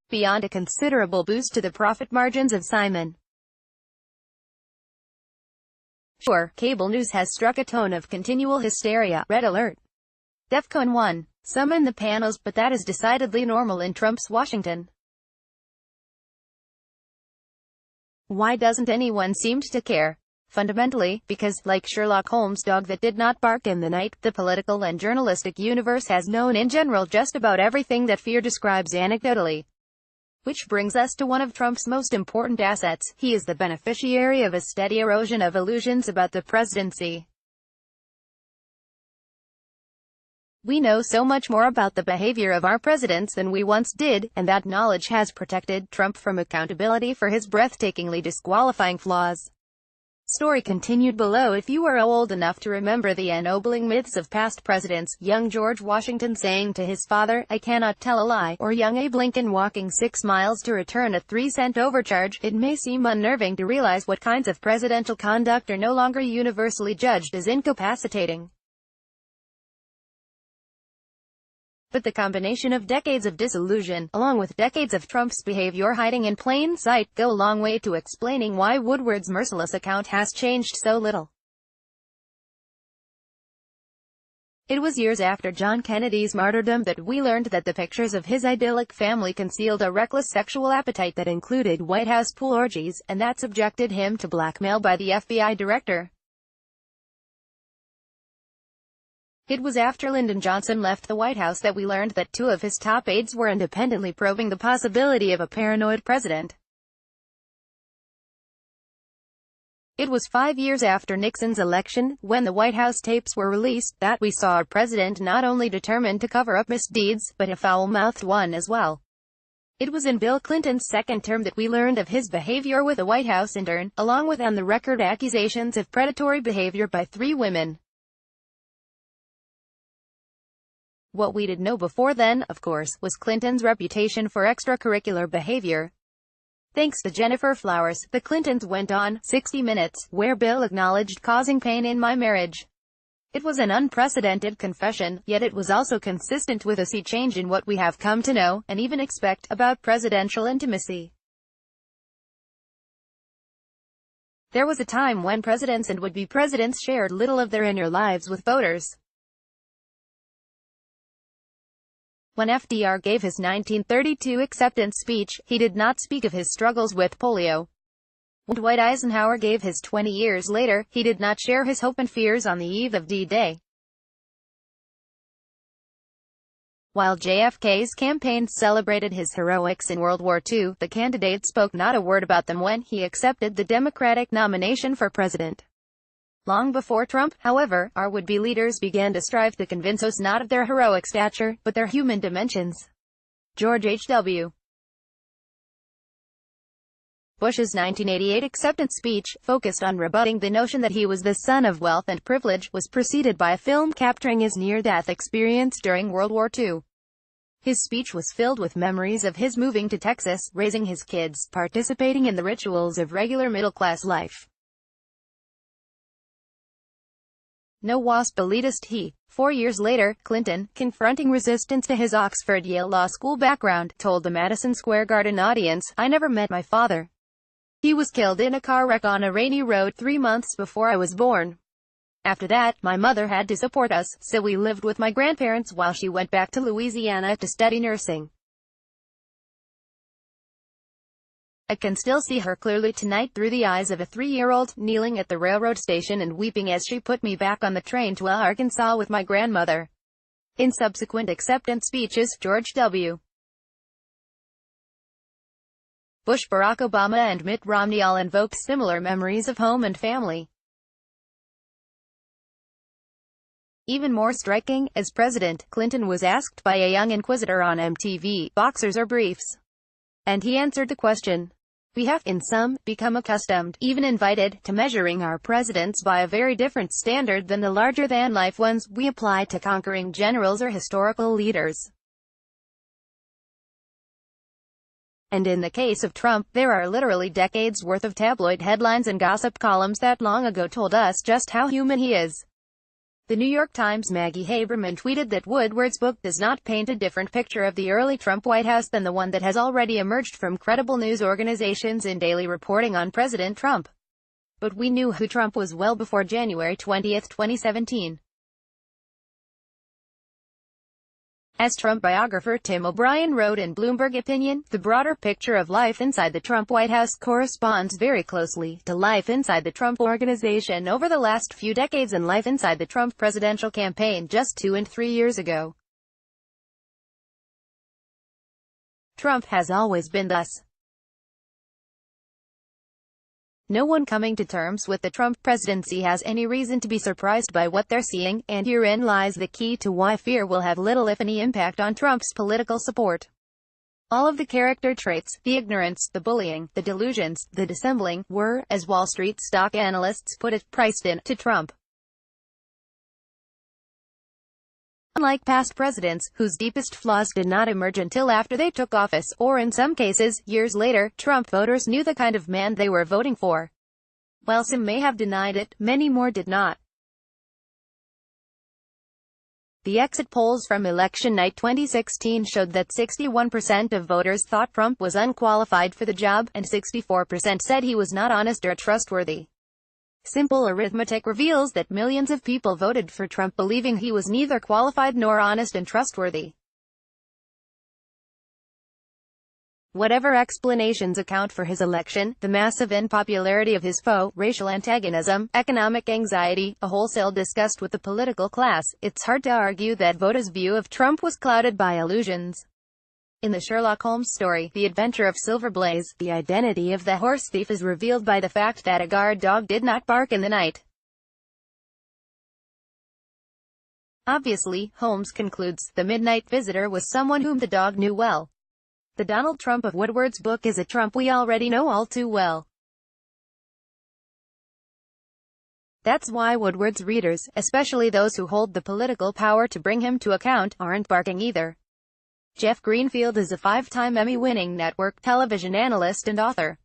Beyond a considerable boost to the profit margins of Simon Schuster, cable news has struck a tone of continual hysteria. Red alert. DEFCON 1. Some in the panels, but that is decidedly normal in Trump's Washington. Why doesn't anyone seem to care? Fundamentally, because, like Sherlock Holmes' dog that did not bark in the night, the political and journalistic universe has known in general just about everything that fear describes anecdotally. Which brings us to one of Trump's most important assets. He is the beneficiary of a steady erosion of illusions about the presidency. We know so much more about the behavior of our presidents than we once did, and that knowledge has protected Trump from accountability for his breathtakingly disqualifying flaws. Story continued below. If you are old enough to remember the ennobling myths of past presidents, young George Washington saying to his father, "I cannot tell a lie," or young Abe Lincoln walking 6 miles to return a 3-cent overcharge, it may seem unnerving to realize what kinds of presidential conduct are no longer universally judged as incapacitating. But the combination of decades of disillusion, along with decades of Trump's behavior hiding in plain sight, go a long way to explaining why Woodward's merciless account has changed so little. It was years after John Kennedy's martyrdom that we learned that the pictures of his idyllic family concealed a reckless sexual appetite that included White House pool orgies, and that subjected him to blackmail by the FBI director. It was after Lyndon Johnson left the White House that we learned that 2 of his top aides were independently probing the possibility of a paranoid president. It was 5 years after Nixon's election, when the White House tapes were released, that we saw a president not only determined to cover up misdeeds, but a foul-mouthed one as well. It was in Bill Clinton's second term that we learned of his behavior with a White House intern, along with on-the-record accusations of predatory behavior by 3 women. What we did know before then, of course, was Clinton's reputation for extracurricular behavior. Thanks to Jennifer Flowers, the Clintons went on 60 Minutes, where Bill acknowledged causing pain in my marriage. It was an unprecedented confession, yet it was also consistent with a sea change in what we have come to know, and even expect, about presidential intimacy. There was a time when presidents and would-be presidents shared little of their inner lives with voters. When FDR gave his 1932 acceptance speech, he did not speak of his struggles with polio. When Dwight Eisenhower gave his 20 years later, he did not share his hope and fears on the eve of D-Day. While JFK's campaign celebrated his heroics in World War II, the candidate spoke not a word about them when he accepted the Democratic nomination for president. Long before Trump, however, our would-be leaders began to strive to convince us not of their heroic stature, but their human dimensions. George H.W. Bush's 1988 acceptance speech, focused on rebutting the notion that he was the son of wealth and privilege, was preceded by a film capturing his near-death experience during World War II. His speech was filled with memories of his moving to Texas, raising his kids, participating in the rituals of regular middle-class life. No WASP elitist he. 4 years later, Clinton, confronting resistance to his Oxford-Yale Law School background, told the Madison Square Garden audience, "I never met my father. He was killed in a car wreck on a rainy road 3 months before I was born. After that, my mother had to support us, so we lived with my grandparents while she went back to Louisiana to study nursing. I can still see her clearly tonight through the eyes of a 3-year-old, kneeling at the railroad station and weeping as she put me back on the train to Arkansas with my grandmother." In subsequent acceptance speeches, George W. Bush, Barack Obama and Mitt Romney all invoked similar memories of home and family. Even more striking, as president, Clinton was asked by a young inquisitor on MTV, "Boxers or briefs?" And he answered the question. We have, in some, become accustomed, even invited, to measuring our presidents by a very different standard than the larger-than-life ones we apply to conquering generals or historical leaders. And in the case of Trump, there are literally decades worth of tabloid headlines and gossip columns that long ago told us just how human he is. The New York Times' Maggie Haberman tweeted that Woodward's book does not paint a different picture of the early Trump White House than the one that has already emerged from credible news organizations in daily reporting on President Trump. But we knew who Trump was well before January 20, 2017. As Trump biographer Tim O'Brien wrote in Bloomberg Opinion, the broader picture of life inside the Trump White House corresponds very closely to life inside the Trump Organization over the last few decades and life inside the Trump presidential campaign just 2 and 3 years ago. Trump has always been thus. No one coming to terms with the Trump presidency has any reason to be surprised by what they're seeing, and herein lies the key to why fear will have little if any impact on Trump's political support. All of the character traits, the ignorance, the bullying, the delusions, the dissembling, were, as Wall Street stock analysts put it, priced in to Trump. Unlike past presidents, whose deepest flaws did not emerge until after they took office, or in some cases, years later, Trump voters knew the kind of man they were voting for. While some may have denied it, many more did not. The exit polls from election night 2016 showed that 61% of voters thought Trump was unqualified for the job, and 64% said he was not honest or trustworthy. Simple arithmetic reveals that millions of people voted for Trump believing he was neither qualified nor honest and trustworthy. Whatever explanations account for his election, the massive unpopularity of his foe, racial antagonism, economic anxiety, a wholesale disgust with the political class, it's hard to argue that voters' view of Trump was clouded by illusions. In the Sherlock Holmes story, The Adventure of Silver Blaze, the identity of the horse thief is revealed by the fact that a guard dog did not bark in the night. Obviously, Holmes concludes, the midnight visitor was someone whom the dog knew well. The Donald Trump of Woodward's book is a Trump we already know all too well. That's why Woodward's readers, especially those who hold the political power to bring him to account, aren't barking either. Jeff Greenfield is a 5-time Emmy-winning network television analyst and author.